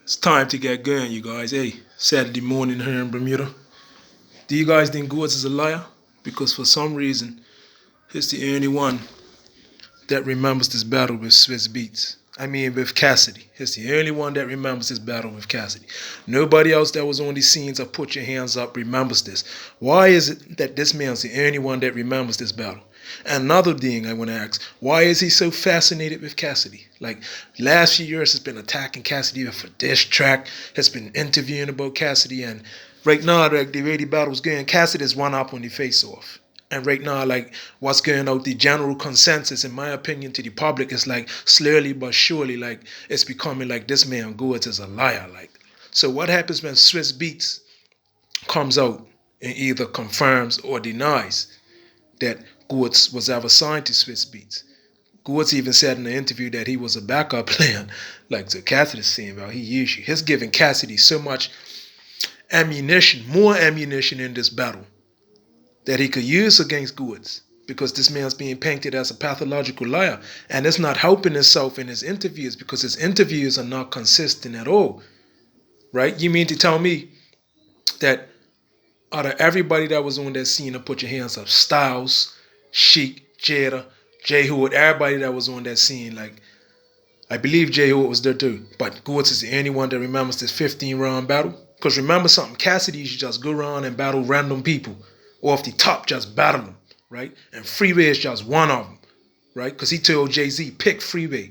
It's time to get going, you guys. Hey, Saturday morning here in Bermuda. Do you guys think Goodz is a liar? Because for some reason, he's the only one that remembers this battle with Swizz Beatz. I mean, with Cassidy. He's the only one that remembers this battle with Cassidy. Nobody else that was on these scenes or Put Your Hands Up remembers this. Why is it that this man's the only one that remembers this battle? Another thing I want to ask, why is he so fascinated with Cassidy? Like, last few years has been attacking Cassidy with a diss track, has been interviewing about Cassidy, and right now, like, the way the battle's going, Cassidy's one up on the face-off. And right now, like, what's going out, the general consensus, in my opinion, to the public is like slowly but surely, like, it's becoming like this man Goodz is a liar. Like, so what happens when Swizz Beats comes out and either confirms or denies that Goodz was ever signed to Swizz Beats? Goodz even said in the interview that he was a backup plan, like so Cassidy's saying about he used you. He's giving Cassidy so much ammunition, more ammunition in this battle that he could use against Goodz, because this man's being painted as a pathological liar, and it's not helping himself in his interviews because his interviews are not consistent at all, right? You mean to tell me that out of everybody that was on that scene to Put Your Hands Up, Styles, Sheik, Jada, J Hood, everybody that was on that scene, like, I believe J Hood was there too, but Goodz is the only one that remembers this 15-round battle. Because remember something, Cassidy used to just go around and battle random people off the top, just battle them, right? And Freeway is just one of them, right? Because he told Jay-Z, pick Freeway.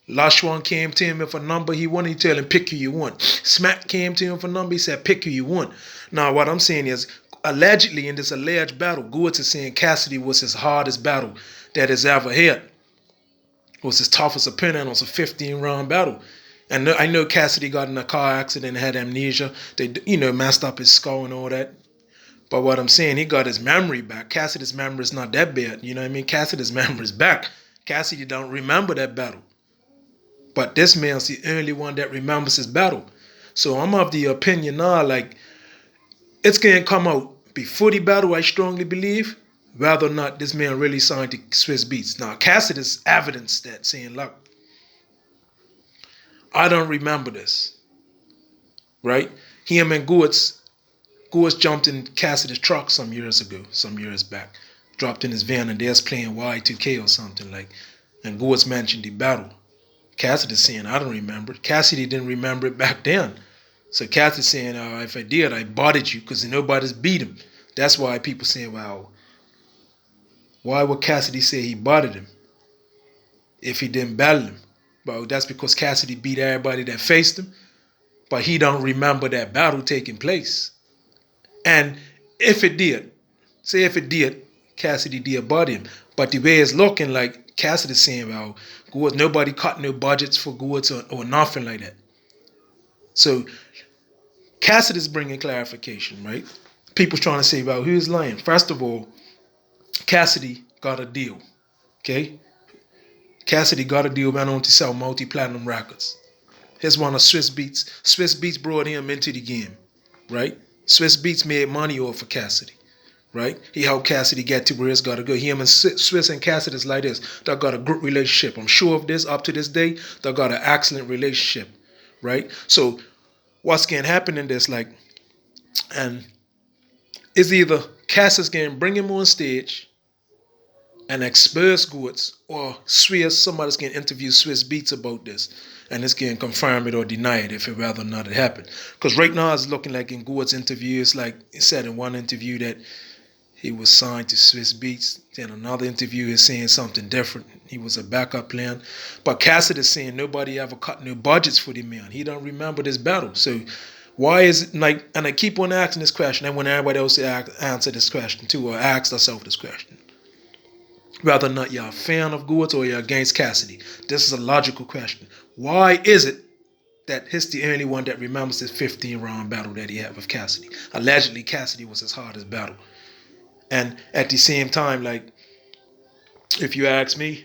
Lashwan came to him with a number he wanted, he told him, pick who you want. Smack came to him for a number, he said, pick who you want. Now, what I'm saying is, allegedly in this alleged battle, Goodz is saying Cassidy was his hardest battle that has ever had. It was his toughest opponent. It was a 15-round battle. And I know Cassidy got in a car accident and had amnesia. They, messed up his skull and all that. But what I'm saying, he got his memory back. Cassidy's memory is not that bad. You know what I mean? Cassidy's memory is back. Cassidy don't remember that battle. But this man's the only one that remembers his battle. So I'm of the opinion now, like, it's going to come out before the battle, I strongly believe, whether or not this man really signed to Swizz Beatz. Now, Cassidy's evidence that saying, look, I don't remember this, right? Him and Goodz jumped in Cassidy's truck some years back, dropped in his van, and they was playing Y2K or something, like, and Goodz mentioned the battle. Cassidy's saying, I don't remember it. Cassidy didn't remember it back then. So Cassidy's saying, if I did, I bodied you because nobody's beat him. That's why people saying, well, why would Cassidy say he bodied him if he didn't battle him? Well, that's because Cassidy beat everybody that faced him, but he don't remember that battle taking place. And if it did, Cassidy did body him. But the way it's looking, like, Cassidy's saying, well, Goodz, nobody cut no budgets for Goodz or nothing like that. So Cassidy's bringing clarification, right? People trying to say, well, who's lying? First of all, Cassidy got a deal, okay? Cassidy got a deal, went on to sell multi-platinum records. Here's one of Swizz Beatz. Swizz Beatz brought him into the game, right? Swizz Beatz made money off of Cassidy, right? He helped Cassidy get to where it's got to go. Him and Swizz and Cassidy's like this. They got a good relationship. I'm sure of this up to this day. They got an excellent relationship, right? So what's going to happen in this, like, and it's either Cassidy's going to bring him on stage and expose Goodz, or somebody's going to interview Swizz Beatz about this, and it's going to confirm it or deny it if it rather or not it happened. Because right now it's looking like in Goodz' interview, it's like he said in one interview that he was signed to Swizz Beatz. Then another interview is saying something different. He was a backup plan. But Cassidy is saying nobody ever cut no budgets for the man. He don't remember this battle. So why is it like, and I keep on asking this question, and when everybody else answer this question too, or ask themselves this question, whether or not you're a fan of Goodz or you're against Cassidy. This is a logical question. Why is it that he's the only one that remembers this 15-round battle that he had with Cassidy? Allegedly, Cassidy was his hardest battle. And at the same time, like, if you ask me,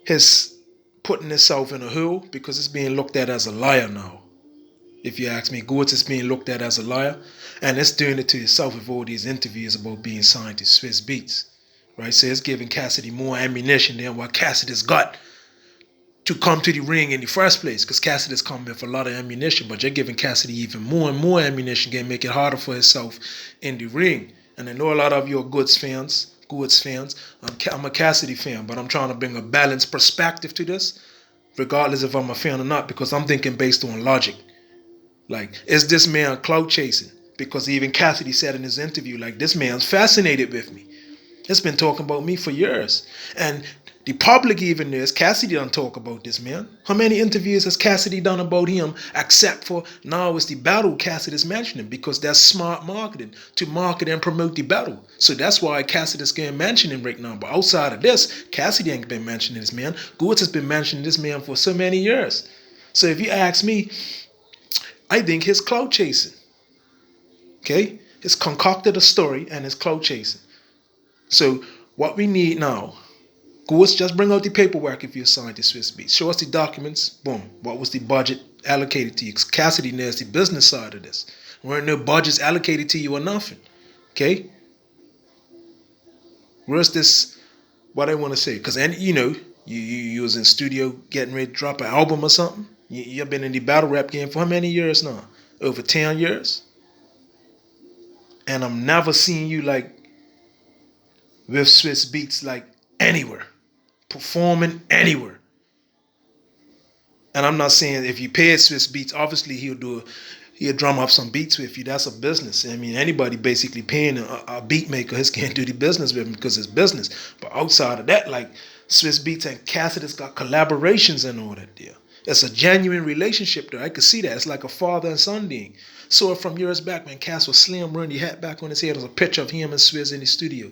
he's putting himself in a hole because it's being looked at as a liar now. If you ask me, Goodz is being looked at as a liar, and it's doing it to itself with all these interviews about being signed to Swizz Beatz, right? So it's giving Cassidy more ammunition than what Cassidy's got to come to the ring in the first place, because Cassidy's come with a lot of ammunition, but you're giving Cassidy even more and more ammunition, going to make it harder for himself in the ring. And I know a lot of you are Goodz fans. I'm a Cassidy fan, but I'm trying to bring a balanced perspective to this, regardless if I'm a fan or not, because I'm thinking based on logic. Like, is this man clout chasing? Because even Cassidy said in his interview, like, this man's fascinated with me. It's been talking about me for years. And the public even knows Cassidy don't talk about this man. How many interviews has Cassidy done about him, except for now it's the battle Cassidy's mentioning, because that's smart marketing, to market and promote the battle. So that's why Cassidy's getting mentioning right now. But outside of this, Cassidy ain't been mentioning this man. Goodz has been mentioning this man for so many years. So if you ask me, I think he's clout chasing. Okay? He's concocted a story and he's clout chasing. So what we need now, Goodz, just bring out the paperwork if you signed the Swizz Beats. Show us the documents. Boom. What was the budget allocated to you? Because Cassidy knows the business side of this. There weren't no budgets allocated to you or nothing. Okay? Where's this, what I want to say? Because, you know, you was in studio getting ready to drop an album or something. You've been in the battle rap game for how many years now? Over 10 years? And I'm never seeing you, like, with Swizz Beatz, like, anywhere. Performing anywhere. And I'm not saying if you pay Swizz Beatz, obviously he'll drum up some beats with you. That's a business. I mean, anybody basically paying a beat maker, he can't do the business with him because it's business. But outside of that, like, Swizz Beatz and Cassidy's got collaborations and all that there. It's a genuine relationship there. I could see that. It's like a father and son thing. Saw it from years back when Cass was slim, wearing the hat back on his head. There's a picture of him and Swizz in the studio.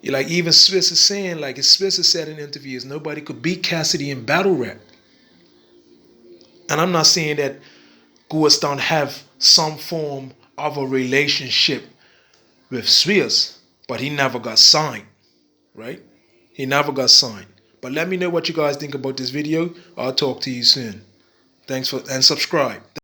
Like, even Swizz is saying, like, Swizz has said in interviews, nobody could beat Cassidy in battle rap. And I'm not saying that Goodz don't have some form of a relationship with Swizz, but he never got signed, right? He never got signed. But let me know what you guys think about this video. I'll talk to you soon. Thanks and subscribe.